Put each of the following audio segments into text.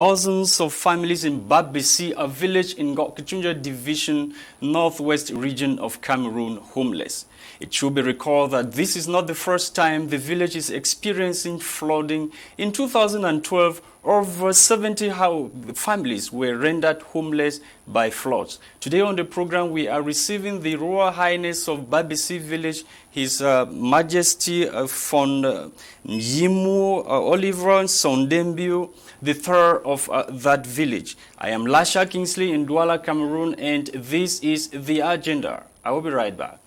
Thousands of families in Babisi, a village in Gokchunja Division, northwest region of Cameroon, homeless. It should be recalled that this is not the first time the village is experiencing flooding. In 2012, over 70 families were rendered homeless by floods. Today on the program, we are receiving the Royal Highness of Babisi Village, His Majesty von Yimu Oliver Sondembio, the third of that village. I am Lasha Kingsley in Douala, Cameroon, and this is the agenda. I will be right back.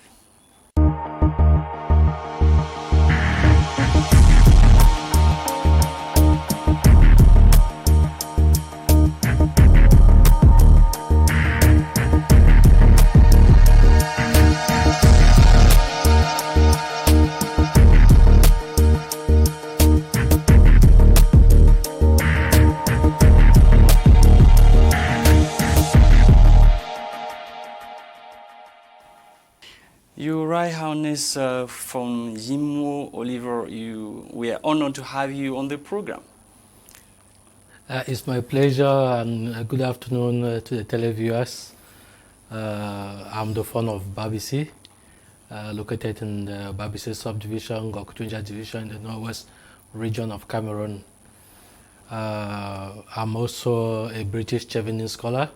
Your Right Highness from Yimu Oliver, we are honored to have you on the program. It's my pleasure, and good afternoon to the televiewers. I'm the son of Babisi, located in the Babisi subdivision, Gokchunja division, in the northwest region of Cameroon. I'm also a British Chevening scholar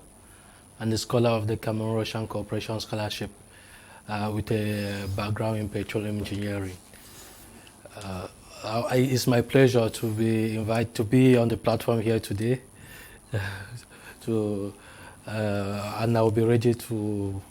and a scholar of the Cameroon Russian Cooperation Scholarship. With a background in petroleum engineering. It's my pleasure to be invited to be on the platform here today, and I'll be ready to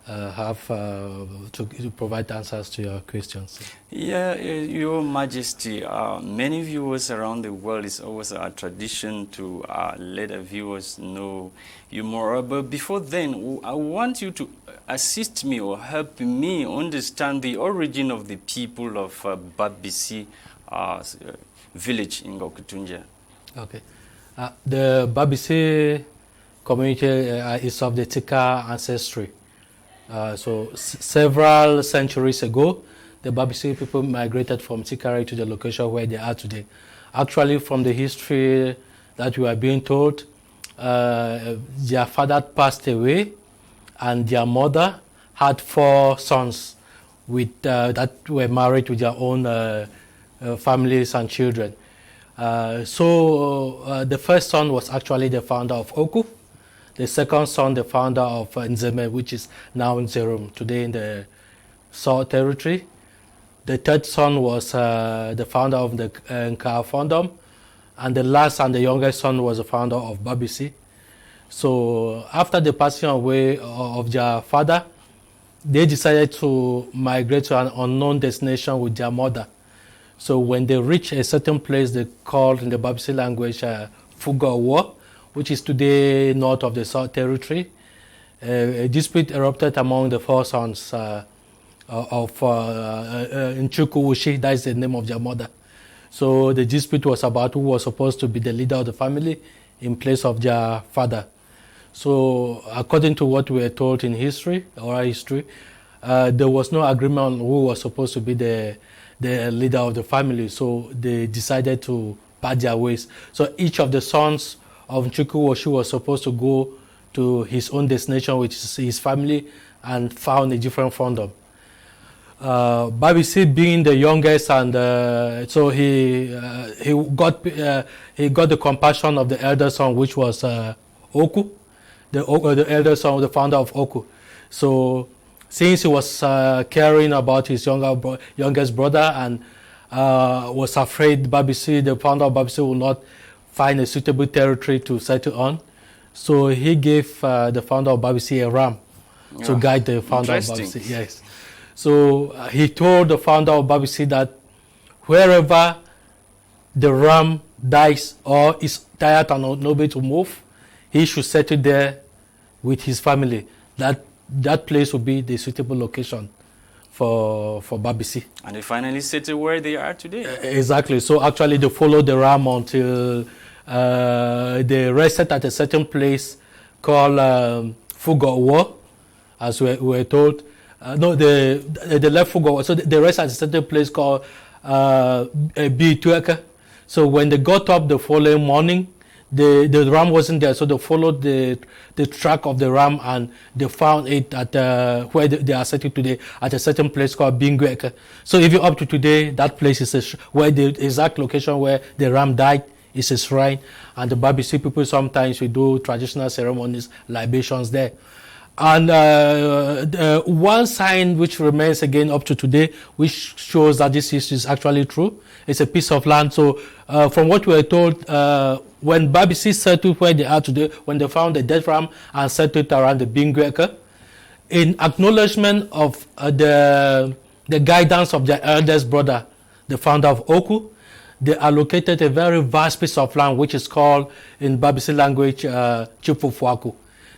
to provide answers to your questions. Yeah, Your Majesty, many viewers around the world, it's always a tradition to let the viewers know you more. But before then, I want you to assist me or help me understand the origin of the people of Babisi village in Gokchunja. Okay. The Babisi community is of the Tika ancestry. So several centuries ago, the Babisi people migrated from Tikari to the location where they are today. Actually, from the history that we are being told, their father passed away, and their mother had 4 sons with, that were married with their own families and children. So the first son was actually the founder of Oku. The second son, the founder of Nzeme, which is now in Zerum, today in the South Territory. The third son was the founder of the Nka Fondom, and the last and the youngest son was the founder of Babisi. So after the passing away of their father, they decided to migrate to an unknown destination with their mother. So when they reached a certain place, they called in the Babisi language Fugawo, which is today north of the South Territory. A dispute erupted among the 4 sons of Nchukwushi, that is the name of their mother. So the dispute was about who was supposed to be the leader of the family in place of their father. So according to what we were told in history, oral history, there was no agreement on who was supposed to be the leader of the family. So they decided to part their ways. So each of the sons of Nchukwushi was supposed to go to his own destination, which is his family, and found a different fondom. Babisi being the youngest, and so he got the compassion of the elder son, which was Oku, the elder son, the founder of Oku. So since he was caring about his youngest brother and was afraid Babisi, the founder of Babisi, would not find a suitable territory to settle on, so he gave the founder of Babisi a ram to guide the founder of Babisi. Yes. So he told the founder of Babisi that wherever the ram dies or is tired and unable to move, he should settle there with his family. That place will be the suitable location for Babisi. And they finally settled where they are today. Exactly. So actually they followed the ram until they rested at a certain place called Fugawo, as we were told. They left Fugawo. So they rested at a certain place called Bitueka. So when they got up the following morning, the ram wasn't there, so they followed the track of the ram, and they found it at where they are settled today, at a certain place called Bingwek. So even up to today, that place is where the exact location where the ram died is a shrine, and the Babisi people sometimes we do traditional ceremonies, libations there. And one sign which remains again up to today, which shows that this history is actually true, it's a piece of land. So from what we were told, when Babisi settled where they are today, when they found the dead ram and settled around the Bingweka, in acknowledgement of the guidance of their eldest brother, the founder of Oku, they allocated a very vast piece of land, which is called in Babisi language Chifufuaku,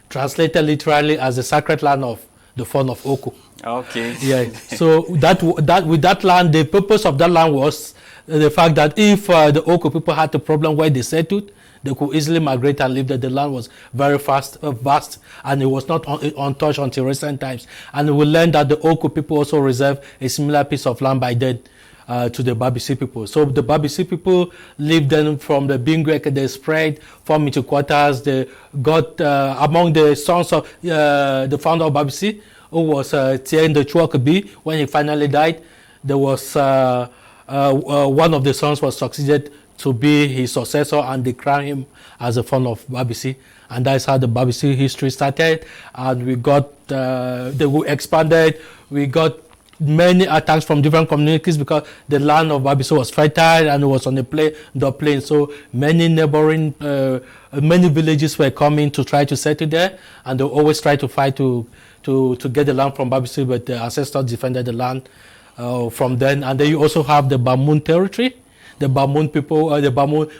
translated literally as the sacred land of the founder of Oku. Okay. Yeah. So that with that land, the purpose of that land was the fact that if the Oku people had a problem where they settled, they could easily migrate and live there. The land was very vast, and it was not untouched until recent times. And we learned that the Oku people also reserved a similar piece of land by then to the Babisi people. So the Babisi people lived then from the Bingwek, they spread, formed into quarters. They got among the sons of the founder of Babisi, who was Tien the Chuakabi. When he finally died, there was one of the sons was succeeded to be his successor, and they crowned him as the founder of Babisi. And that's how the Babisi history started. And we got, they expanded, we got many attacks from different communities because the land of Babisi was fertile and it was on the plain. So many neighboring, many villages were coming to try to settle there, and they always try to fight to get the land from Babisi, but the ancestors defended the land from then. And then you also have the Bamun territory. The Bamun people, the Bamun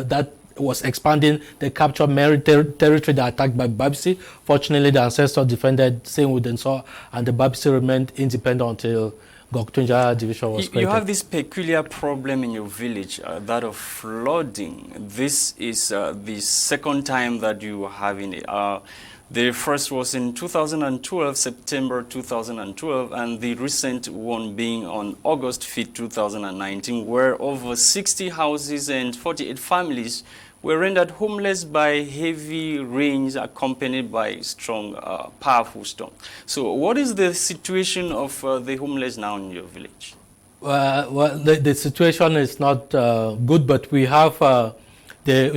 that was expanding, they captured many territory that attacked by Babisi. Fortunately, the ancestors defended, same with Denso, and the Babisi remained independent until Goktunja division was created. You have this peculiar problem in your village, that of flooding. This is the second time that you are having it. The first was in 2012, September 2012, and the recent one being on August 5th, 2019, where over 60 houses and 48 families were rendered homeless by heavy rains accompanied by strong, powerful storms. So what is the situation of the homeless now in your village? Well, the situation is not good, but we have the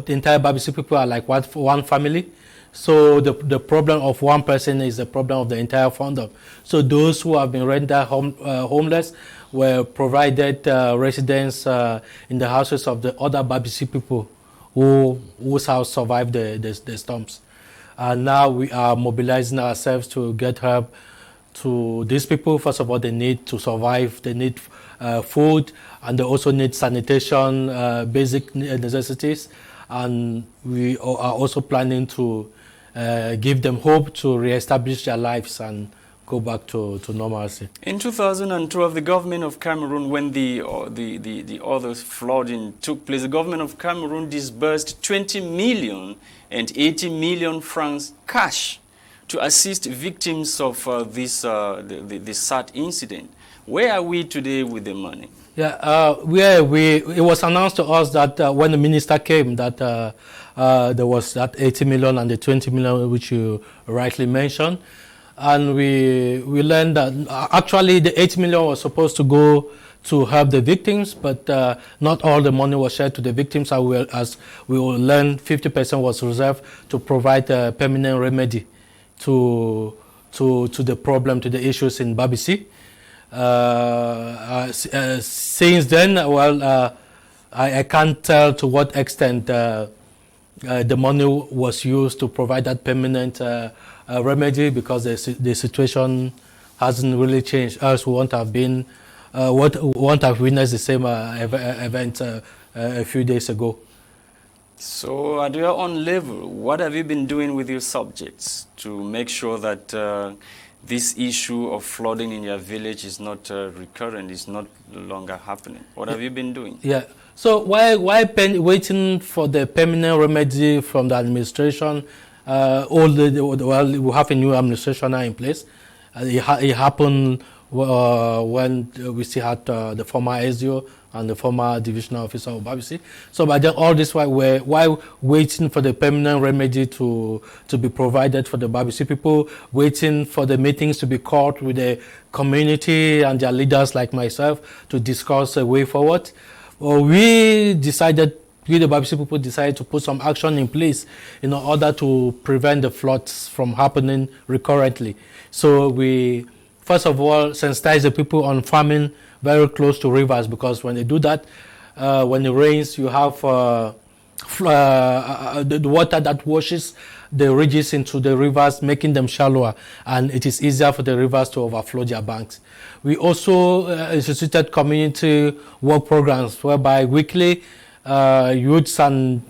entire Babisi people are like one family. So the problem of one person is the problem of the entire founder. So those who have been rendered homeless were provided residence in the houses of the other Babisi people whose house survived the storms. And now we are mobilizing ourselves to get help to these people. First of all, they need to survive. They need food, and they also need sanitation, basic necessities. And we are also planning to give them hope to reestablish their lives and go back to normalcy. In 2012, the government of Cameroon, when the other flooding took place, the government of Cameroon disbursed 20 million and 80 million francs cash to assist victims of this sad incident. Where are we today with the money? Yeah, it was announced to us that when the minister came that there was that 80 million and the 20 million which you rightly mentioned. And we learned that actually the 8 million was supposed to go to help the victims, but not all the money was shared to the victims. As we will learn, 50% was reserved to provide a permanent remedy to the problem, to the issues in Babisi. Since then, well, I can't tell to what extent the money was used to provide that permanent remedy, because the situation hasn't really changed. Else we won't have been, won't have witnessed the same event a few days ago. So at your own level, what have you been doing with your subjects to make sure that this issue of flooding in your village is not recurrent, is not longer happening? What have you been doing? Yeah. So while waiting for the permanent remedy from the administration, we have a new administration now in place. It happened when we still had the former SDO and the former divisional officer of Babisi. So by then, all this while waiting for the permanent remedy to be provided for the Babisi people, waiting for the meetings to be called with the community and their leaders like myself to discuss a way forward, we, the Babisi people, decided to put some action in place in order to prevent the floods from happening recurrently. So we, first of all, sensitize the people on farming very close to rivers, because when they do that, when it rains, you have the water that washes the ridges into the rivers, making them shallower, and it is easier for the rivers to overflow their banks. We also instituted community work programs whereby weekly youths and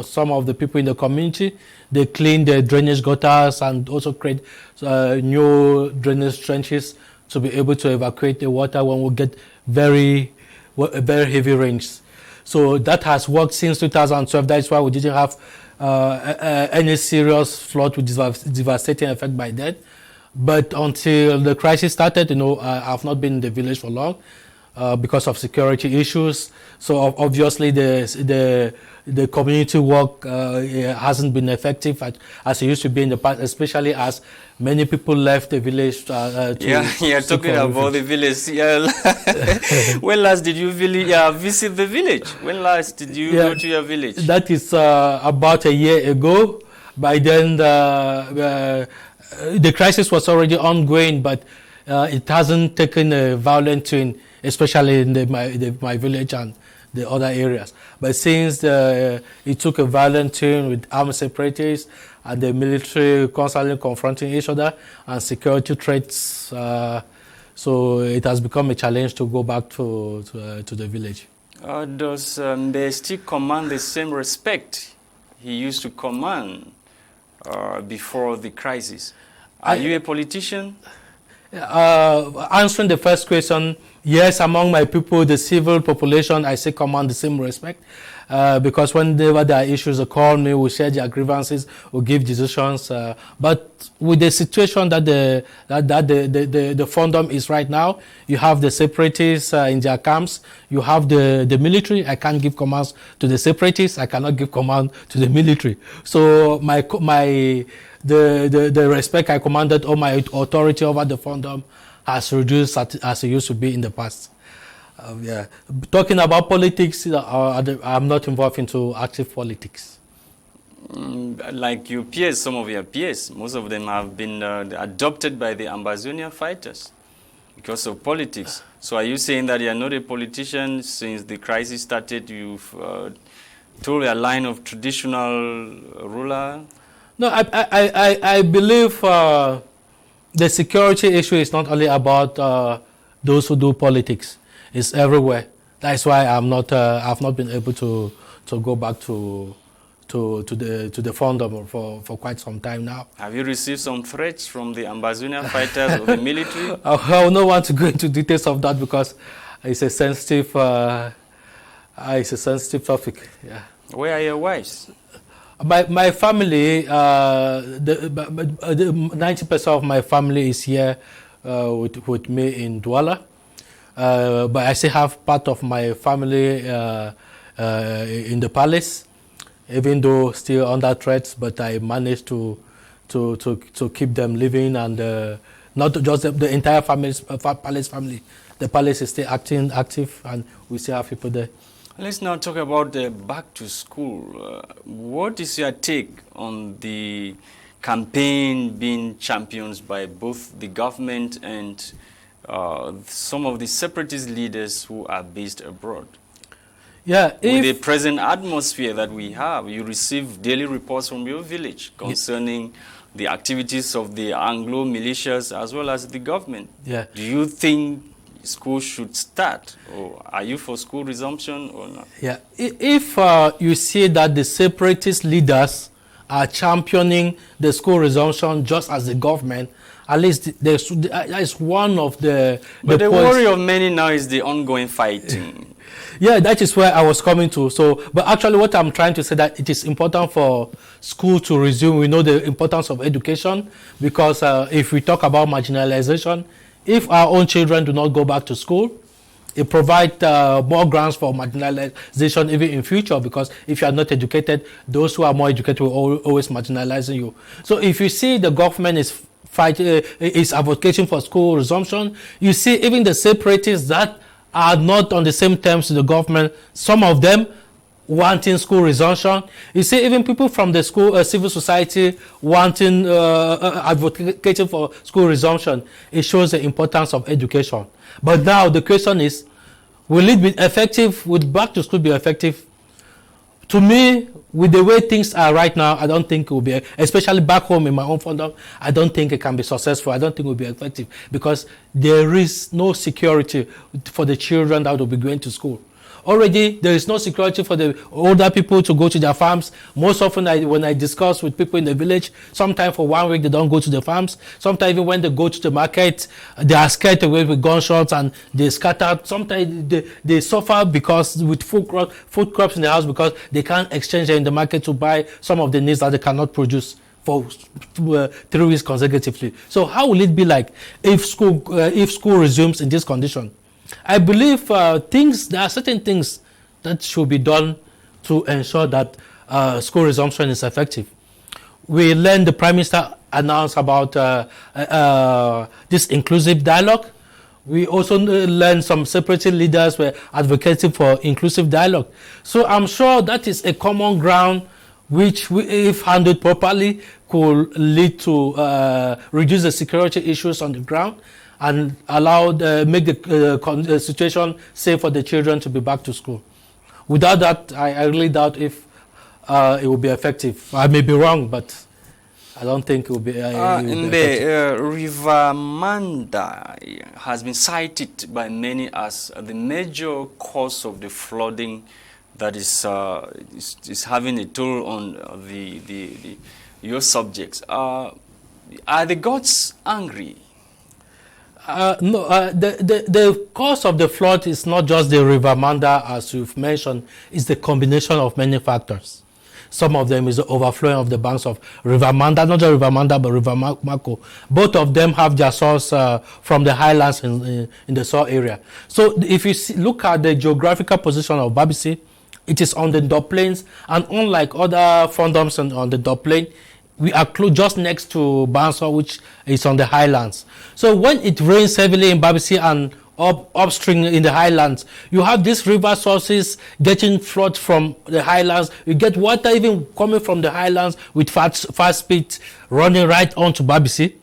some of the people in the community, they clean the drainage gutters and also create new drainage trenches to be able to evacuate the water when we get very heavy rains. So that has worked since 2012. That's why we didn't have any serious flood with devastating effect by then. But until the crisis started, I've not been in the village for long because of security issues. So obviously the community work hasn't been effective as it used to be in the past, especially as many people left the village. Talking about the village. Yeah. When last did you visit the village? When last did you go to your village? That is about a year ago. By then, the crisis was already ongoing, but it hasn't taken a violent turn, especially in my village and the other areas. But since it took a violent turn with armed separatists and the military constantly confronting each other and security threats, so it has become a challenge to go back to the village. Does they still command the same respect he used to command before the crisis? Are you a politician? Answering the first question, yes, among my people, the civil population, I say command the same respect, because whenever there are issues, they call me, we share their grievances, we give decisions. But with the situation that the Fundum is right now, you have the separatists in their camps, you have the military. I can't give commands to the separatists, I cannot give command to the military. So the respect I commanded or my authority over the Fundum has reduced as it used to be in the past. Talking about politics, I'm not involved into active politics. Like your peers, some of your peers, most of them have been adopted by the Ambazonia fighters because of politics. So are you saying that you are not a politician since the crisis started? You've told a line of traditional ruler? No, I believe the security issue is not only about those who do politics; it's everywhere. That's why I've not been able to go back to the Fundum for quite some time now. Have you received some threats from the Ambazonia fighters or the military? I will not want to go into details of that because it's a sensitive topic. Yeah. Where are your wives? My family, 90% of my family is here with me in Douala. But I still have part of my family in the palace, even though still under threats, but I managed to keep them living, and not just the entire palace family. The palace is still active, and we still have people there. Let's now talk about the back to school. What is your take on the campaign being championed by both the government and some of the separatist leaders who are based abroad? Yeah, with the present atmosphere that we have, you receive daily reports from your village concerning the activities of the Anglo militias as well as the government. Yeah. Do you think school should start, or are you for school resumption or not? Yeah, if you see that the separatist leaders are championing the school resumption just as the government, at least that is one of the But the worry of many now is the ongoing fighting. Yeah, that is where I was coming to. So, but actually what I'm trying to say that it is important for school to resume. We know the importance of education because if we talk about marginalization, if our own children do not go back to school, It provides more grounds for marginalization even in future, because if you are not educated, those who are more educated will always marginalizing you. So if you see the government is advocating for school resumption, you see even the separatists that are not on the same terms with the government, some of them wanting school resumption. You see even people from the school civil society wanting advocating for school resumption. It shows the importance of education. But now the question is, will it be effective? Will back to school be effective? To me, with the way things are right now, I don't think it will be, especially back home in my own fandom, I don't think it can be successful. I don't think it will be effective, because there is no security for the children that will be going to school. Already, there is no security for the older people to go to their farms. Most often, when I discuss with people in the village, sometimes for 1 week they don't go to the farms. Sometimes even when they go to the market, they are scared away with gunshots and they scatter. Sometimes they suffer because with food crops in the house, because they can't exchange them in the market to buy some of the needs that they cannot produce for 3 weeks consecutively. So how will it be like if school resumes in this condition? I believe there are certain things that should be done to ensure that school resumption is effective. We learned the Prime Minister announced about this inclusive dialogue. We also learned some separatist leaders were advocating for inclusive dialogue. So I'm sure that is a common ground which, if handled properly, could lead to reduce the security issues on the ground and make the situation safe for the children to be back to school. Without that, I really doubt if it will be effective. I may be wrong, but I don't think it will be. River Manda has been cited by many as the major cause of the flooding that is having a toll on your subjects. Are the gods angry? No, the cause of the flood is not just the River Manda, as you've mentioned. It's the combination of many factors. Some of them is the overflowing of the banks of River Manda, not just River Manda, but River Mako. Both of them have their source from the highlands in the Seale area. So if you look at the geographical position of Babisi, it is on the Dop Plains, and unlike other fondoms on the Dop Plain, we are just next to Banso, which is on the highlands. So when it rains heavily in Babisi and upstream in the highlands, you have these river sources getting flood from the highlands. You get water even coming from the highlands with fast speed running right onto Babisi.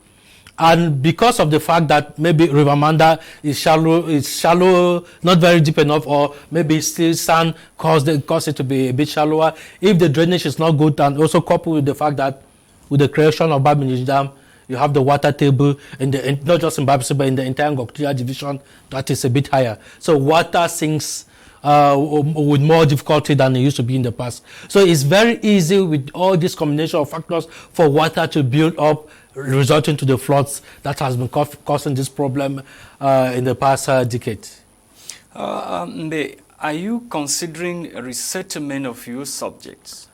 And because of the fact that maybe River Manda is shallow, not very deep enough, or maybe still sand cause it to be a bit shallower. If the drainage is not good, and also coupled with the fact that with the creation of Babinij Dam, you have the water table not just in Babisi, but in the entire Ngoktia division that is a bit higher. So water sinks with more difficulty than it used to be in the past. So it's very easy with all this combination of factors for water to build up, resulting to the floods that has been causing this problem in the past decade. Are you considering a resettlement of your subjects?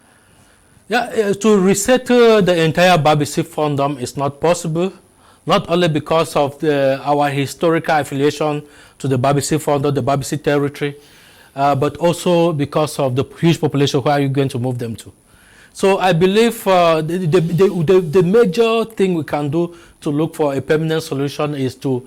Yeah, to resettle the entire Babisi Fondom is not possible, not only because of our historical affiliation to the Babisi Fondom, the Babisi territory, but also because of the huge population. Where are you going to move them to? So I believe the major thing we can do to look for a permanent solution is to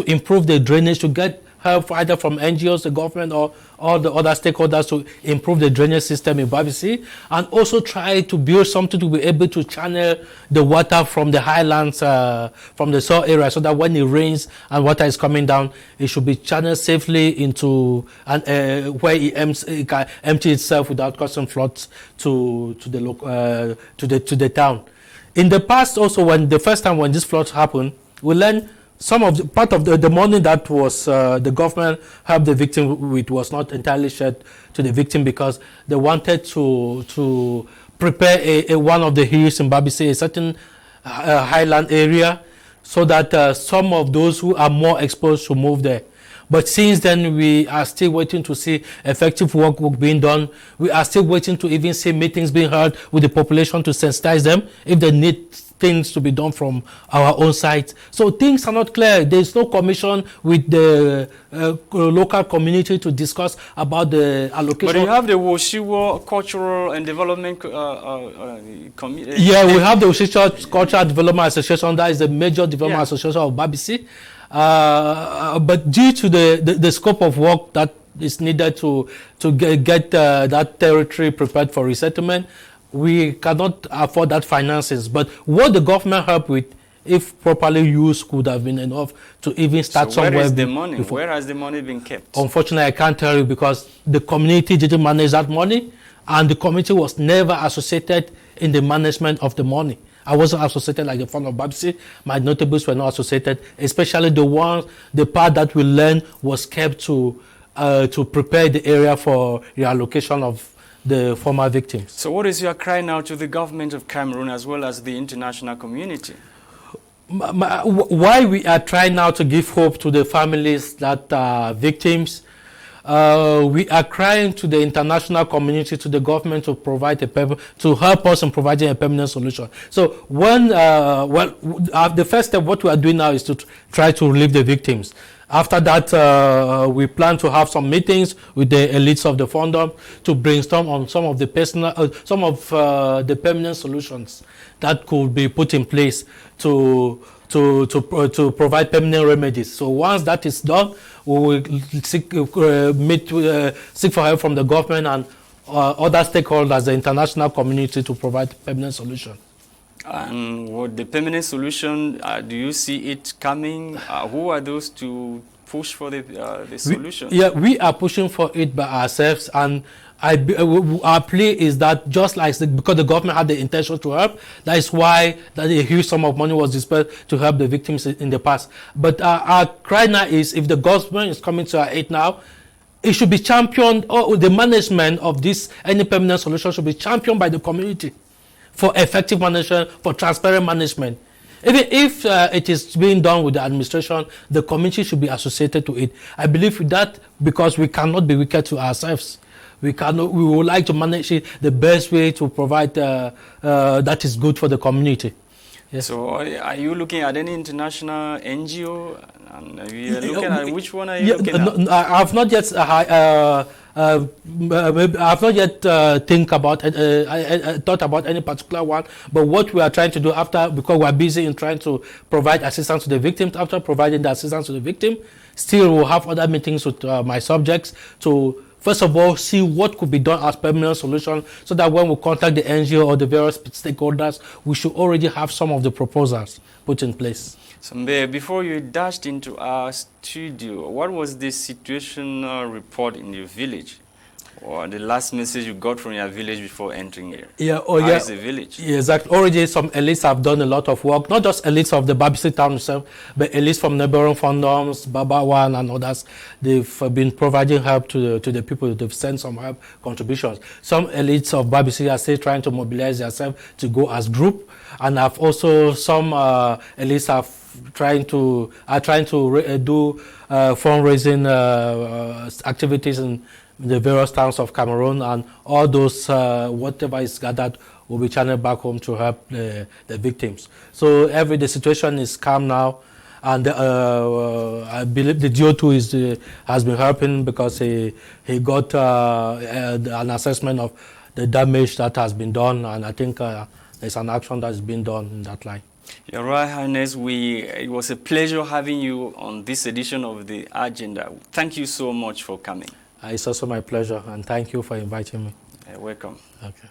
improve the drainage, to get help either from NGOs, the government, or all the other stakeholders to improve the drainage system in Babisi, and also try to build something to be able to channel the water from the highlands, from the Seale area, so that when it rains and water is coming down, it should be channeled safely into where it can empty itself without causing floods to the town. In the past, also, when the first time when this flood happened, we learned some of the money that was the government helped the victim with was not entirely shared to the victim, because they wanted to prepare one of the hills in Babisi, a certain highland area, so that some of those who are more exposed to move there. But since then, we are still waiting to see effective work being done. We are still waiting to even see meetings being held with the population to sensitize them if they need things to be done from our own side. So things are not clear. There is no commission with the local community to discuss about the allocation. But you have the Woshiwo Cultural and Development Committee. Yeah, we have the Woshiwo Cultural Development Association. That is the major development association of Babisi. But due to the scope of work that is needed to get that territory prepared for resettlement, we cannot afford that finances. But what the government help with, if properly used, could have been enough to even start somewhere. Where is the money? Where has the money been kept? Unfortunately, I can't tell you because the community didn't manage that money, and the community was never associated in the management of the money. I wasn't associated like the fund of Babsi. My notables were not associated, especially the part that we learned was kept to prepare the area for reallocation of the former victims. So what is your cry now to the government of Cameroon as well as the international community? Why we are trying now to give hope to the families that are victims, we are crying to the international community, to the government to provide to help us in providing a permanent solution. So when, the first step, what we are doing now is to try to relieve the victims. After that, we plan to have some meetings with the elites of the fandom to brainstorm on some of the the permanent solutions that could be put in place to provide permanent remedies. So once that is done, we will seek for help from the government and other stakeholders, the international community, to provide permanent solution. And what the permanent solution, do you see it coming? Who are those to push for the solution? We are pushing for it by ourselves, and our plea is that just like because the government had the intention to help, that is why that a huge sum of money was dispersed to help the victims in the past. But our cry now is, if the government is coming to our aid now, it should be championed, or the management of this, any permanent solution should be championed by the community for effective management, for transparent management. Even if it is being done with the administration, the community should be associated to it. I believe with that, because we cannot be wicked to ourselves. We would like to manage it the best way to provide that is good for the community. Yes. So are you looking at any international NGO? And are you looking at which one are you looking at? I have not yet thought about any particular one, but what we are trying to do because we are busy in trying to provide assistance to the victims, after providing the assistance to the victim, still we'll have other meetings with my subjects to first of all see what could be done as permanent solution, so that when we contact the NGO or the various stakeholders, we should already have some of the proposals put in place. So before you dashed into our studio, what was the situational report in your village? Or the last message you got from your village before entering here? How is the village? Yeah, exactly. Already some elites have done a lot of work, not just elites of the Babisi town itself, but elites from neighboring fandoms, Babawan and others. They've been providing help to the people. They've sent some help contributions. Some elites of Babisi are still trying to mobilize themselves to go as group, and have also some elites are trying to do fundraising activities in the various towns of Cameroon, and all those whatever is gathered will be channeled back home to help the victims. So the situation is calm now, and I believe the GO2 has been helping, because he got an assessment of the damage that has been done, and I think there's an action that is being done in that line. Your Royal Highness, it was a pleasure having you on this edition of the Agenda. Thank you so much for coming. It's also my pleasure, and thank you for inviting me. Welcome. Okay.